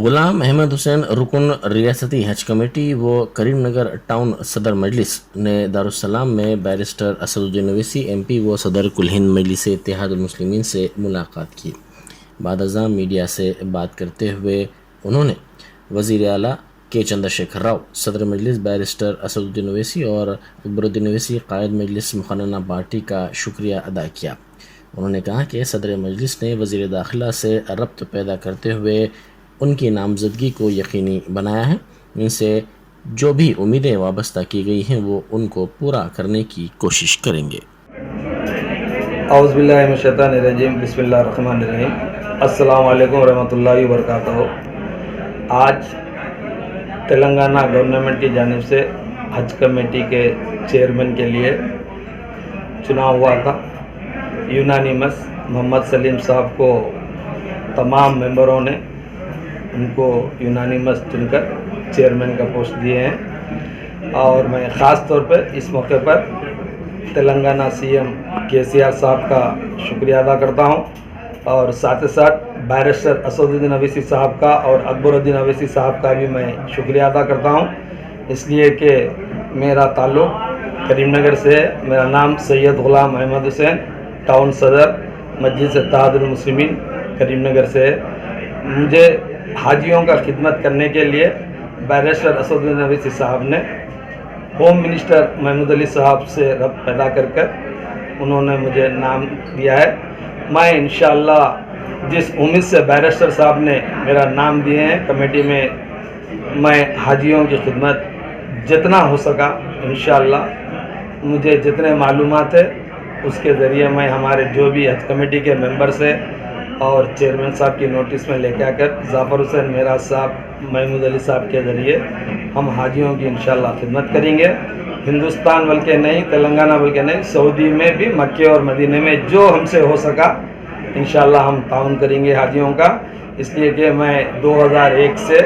غلام احمد حسین رکن ریاستی حج کمیٹی و کریم نگر ٹاؤن صدر مجلس نے دارالسلام میں بیرسٹر اسد الدین اویسی ایم پی و صدر کل ہند مجلس اتحاد المسلمین سے ملاقات کی۔ بعد ازاں میڈیا سے بات کرتے ہوئے انہوں نے وزیر اعلیٰ کے چندر شیکھر راؤ، صدر مجلس بیرسٹر اسد الدین اویسی اور اکبر الدین اویسی قائد مجلس مقننہ پارٹی کا شکریہ ادا کیا۔ انہوں نے کہا کہ صدر مجلس نے وزیر داخلہ سے ربط پیدا کرتے ہوئے ان کی نامزدگی کو یقینی بنایا ہے، ان سے جو بھی امیدیں وابستہ کی گئی ہیں وہ ان کو پورا کرنے کی کوشش کریں گے۔ اعوذ باللہ من الشیطان الرجیم، بسم اللہ الرحمن الرحیم۔ السلام علیکم ورحمۃ اللہ وبرکاتہ۔ آج تلنگانہ گورنمنٹ کی جانب سے حج کمیٹی کے چیئرمین کے لیے چناؤ ہوا تھا۔ یونانیمس محمد سلیم صاحب کو تمام ممبروں نے ان کو یونانیمس چن کر چیئرمین کا پوسٹ دیے ہیں، اور میں خاص طور پر اس موقع پر تلنگانہ سی ایم KCR صاحب کا شکریہ ادا کرتا ہوں، اور ساتھ ساتھ بیرسٹر اسد الدین اویسی صاحب کا اور اکبر الدین اویسی صاحب کا بھی میں شکریہ ادا کرتا ہوں، اس لیے کہ میرا تعلق کریم نگر سے ہے۔ میرا نام سید غلام احمد حسین، ٹاؤن صدر مجلس اتحاد المسلمین کریم نگر سے ہے۔ مجھے حاجیوں کا خدمت کرنے کے لیے بیرسٹر اسد الدین اویسی صاحب نے ہوم منسٹر محمود علی صاحب سے ربط پیدا کر انہوں نے مجھے نام دیا ہے۔ میں انشاءاللہ جس امید سے بیرسٹر صاحب نے میرا نام دیے ہیں کمیٹی میں حاجیوں کی خدمت جتنا ہو سکا انشاءاللہ مجھے جتنے معلومات ہے اس کے ذریعے میں ہمارے جو بھی حج کمیٹی کے ممبرس ہیں اور چیئرمین صاحب کی نوٹس میں لے کے آ کر ظفر حسین میراج صاحب، محمود علی صاحب کے ذریعے ہم حاجیوں کی انشاءاللہ خدمت کریں گے۔ ہندوستان بلکہ نہیں، تلنگانہ بلکہ نہیں، سعودی میں بھی، مکے اور مدینے میں جو ہم سے ہو سکا انشاءاللہ ہم تعاون کریں گے حاجیوں کا، اس لیے کہ میں 2001 سے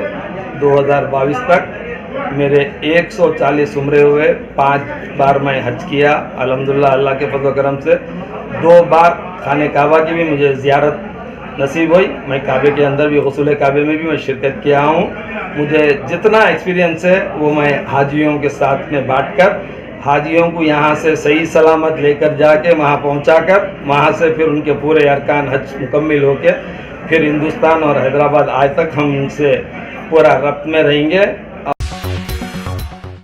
2022 تک میرے 140 عمرے ہوئے، 5 بار میں حج کیا الحمدللہ اللہ کے فضل و کرم سے۔ 2 بار خانہ کعبہ کی بھی مجھے زیارت نصیب ہوئی، میں کعبے کے اندر بھی، غسل کعبے میں بھی میں شرکت کیا ہوں۔ مجھے جتنا ایکسپیرینس ہے وہ میں حاجیوں کے ساتھ میں بانٹ کر حاجیوں کو یہاں سے صحیح سلامت لے کر جا کے وہاں پہنچا کر وہاں سے پھر ان کے پورے ارکان حج مکمل ہو کے پھر ہندوستان اور حیدرآباد آج تک ہم ان سے پورا ربط میں رہیں گے۔